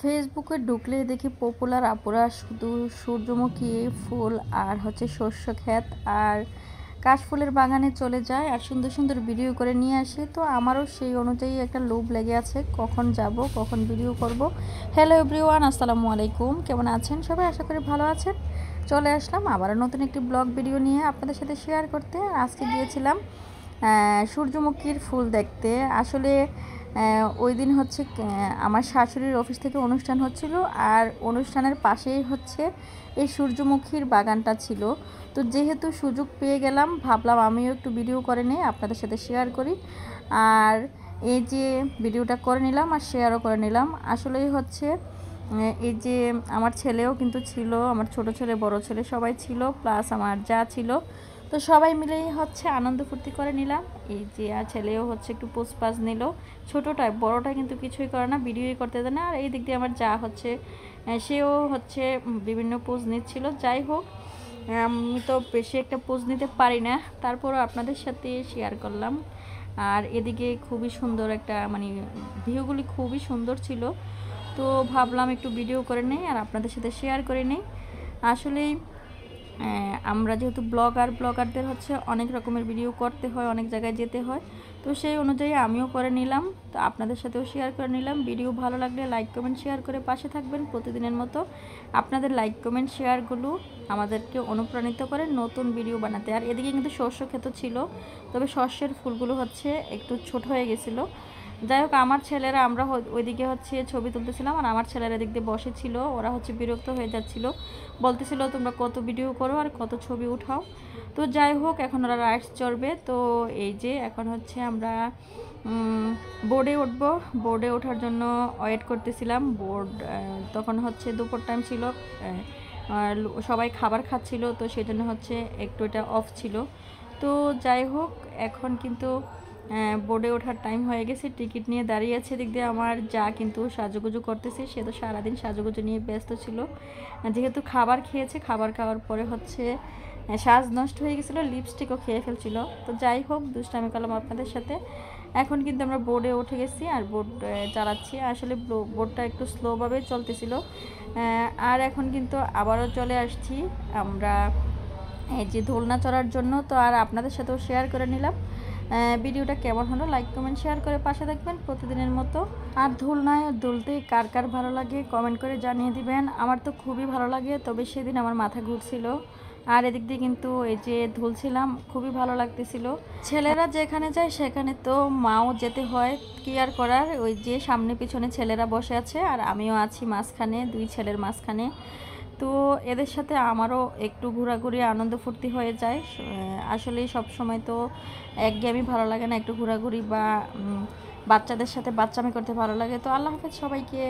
ফেসবুকে ঢুকলে দেখি পপুলার আপুরা শুধু সূর্যমুখী ফুল আর হচ্ছে শস্য ক্ষেত আর কাশফুলের বাগানে চলে যায় আর সুন্দর সুন্দর ভিডিও করে নিয়ে আসে। তো আমারও সেই অনুযায়ী একটা লোভ লেগে আছে, কখন যাব কখন ভিডিও করব। হ্যালো এভরিওয়ান, আসসালামু আলাইকুম, কেমন আছেন সবাই? আশা করি ভালো আছেন। চলে আসলাম আবারও নতুন একটি ব্লগ ভিডিও নিয়ে আপনাদের সাথে শেয়ার করতে। আজকে গিয়েছিলাম সূর্যমুখীর ফুল দেখতে। আসলে ওই দিন হচ্ছে আমার শাশুড়ির অফিস থেকে অনুষ্ঠান হচ্ছিল, আর অনুষ্ঠানের পাশেই হচ্ছে এই সূর্যমুখীর বাগানটা ছিল। তো যেহেতু সুযোগ পেয়ে গেলাম, ভাবলাম আমিও একটু ভিডিও করে নিই, আপনাদের সাথে শেয়ার করি। আর এই যে ভিডিওটা করে নিলাম আর শেয়ারও করে নিলাম। আসলেই হচ্ছে এই যে আমার ছেলেও কিন্তু ছিল, আমার ছোট ছেলে বড় ছেলে সবাই ছিল, প্লাস আমার যা ছিল। তো সবাই মিলেই হচ্ছে আনন্দ ফুর্তি করে নিলাম। এই যে আর ছেলেও হচ্ছে একটু পোজপাজ নিল, ছোটোটায় বড়টা কিন্তু কিছুই করে না, ভিডিওই করতে দেয় না। আর এই দিক দিয়ে আমার যা হচ্ছে সেও হচ্ছে বিভিন্ন পোজ নিচ্ছিল। যাই হোক, আমি তো বেশি একটা পোজ নিতে পারি না, তারপরও আপনাদের সাথে শেয়ার করলাম। আর এদিকে খুবই সুন্দর একটা মানে ভিউগুলি খুবই সুন্দর ছিল। তো ভাবলাম একটু ভিডিও করে নেই আর আপনাদের সাথে শেয়ার করে নেই। আসলেই আমরা যেহেতু ব্লগারদের হচ্ছে অনেক রকমের ভিডিও করতে হয়, অনেক জায়গায় যেতে হয়। তো সেই অনুযায়ী আমিও করে নিলাম, তো আপনাদের সাথেও শেয়ার করে নিলাম। ভিডিও ভালো লাগলে লাইক কমেন্ট শেয়ার করে পাশে থাকবেন প্রতিদিনের মতো। আপনাদের লাইক কমেন্ট শেয়ারগুলো আমাদেরকে অনুপ্রাণিত করে নতুন ভিডিও বানাতে। আর এদিকে কিন্তু শস্য ক্ষেত ছিল, তবে শস্যের ফুলগুলো হচ্ছে একটু ছোট হয়ে গেছিলো। যাই হোক, আমার ছেলেরা আমরা ওইদিকে হচ্ছে ছবি তুলতেছিলাম, আর আমার ছেলেরা এদিক দিয়ে বসেছিল। ওরা হচ্ছে বিরক্ত হয়ে যাচ্ছিল, বলতেছিল তোমরা কত ভিডিও করো আর কত ছবি উঠাও। তো যাই হোক, এখন ওরা রাইডস চড়বে। তো এই যে এখন হচ্ছে আমরা বোর্ডে উঠবো। বোর্ডে ওঠার জন্য ওয়েট করতেছিলাম। বোর্ড তখন হচ্ছে দুপুর টাইম ছিল, সবাই খাবার খাচ্ছিল, তো সেই জন্য হচ্ছে একটু এটা অফ ছিল। তো যাই হোক, এখন কিন্তু বোর্ডে ওঠার টাইম হয়ে গেছে। টিকিট নিয়ে দাঁড়িয়ে আছে। দিক দিয়ে আমার যা কিন্তু সাজুগুজু করতেছে, সে তো সারাদিন সাজুগুজু নিয়ে ব্যস্ত ছিল। যেহেতু খাবার খেয়েছে, খাবার খাওয়ার পরে হচ্ছে সাজ নষ্ট হয়ে গেছিলো, লিপস্টিকও খেয়ে ফেলছিল। তো যাই হোক, দুষ্টামি করলাম আপনাদের সাথে। এখন কিন্তু আমরা বোর্ডে উঠে গেছি আর বোর্ড চালাচ্ছি। আসলে বোর্ডটা একটু স্লোভাবে চলতেছিল। আর এখন কিন্তু আবারও চলে আসছি আমরা এই যে দোলনা চড়ার জন্য। তো আর আপনাদের সাথেও শেয়ার করে নিলাম। ভিডিওটা কেমন হলো লাইক কমেন্ট শেয়ার করে পাশে থাকবেন প্রতিদিনের মতো। আর দোলনায় দুলতে কার কার ভালো লাগে কমেন্ট করে জানিয়ে দিবেন। আমার তো খুবই ভালো লাগে, তবে সেদিন আমার মাথা ঘুরছিল। আর এদিক দিয়ে কিন্তু এই যে ধুলছিলাম, খুবই ভালো লাগতেছিল। ছেলেরা যেখানে যায় সেখানে তো মাও যেতে হয়, কি আর করার। ওই যে সামনে পিছনে ছেলেরা বসে আছে আর আমিও আছি মাঝখানে, দুই ছেলের মাঝখানে। তো এদের সাথে আমারও একটু ঘোরাঘুরি আনন্দ ফুর্তি হয়ে যায়। আসলে সব সময় তো একঘেয়েমি ভালো লাগে না, একটু ঘোরাঘুরি বা বাচ্চাদের সাথে বাচ্চামি করতে ভালো লাগে। তো আল্লাহ হাফেজ সবাইকে।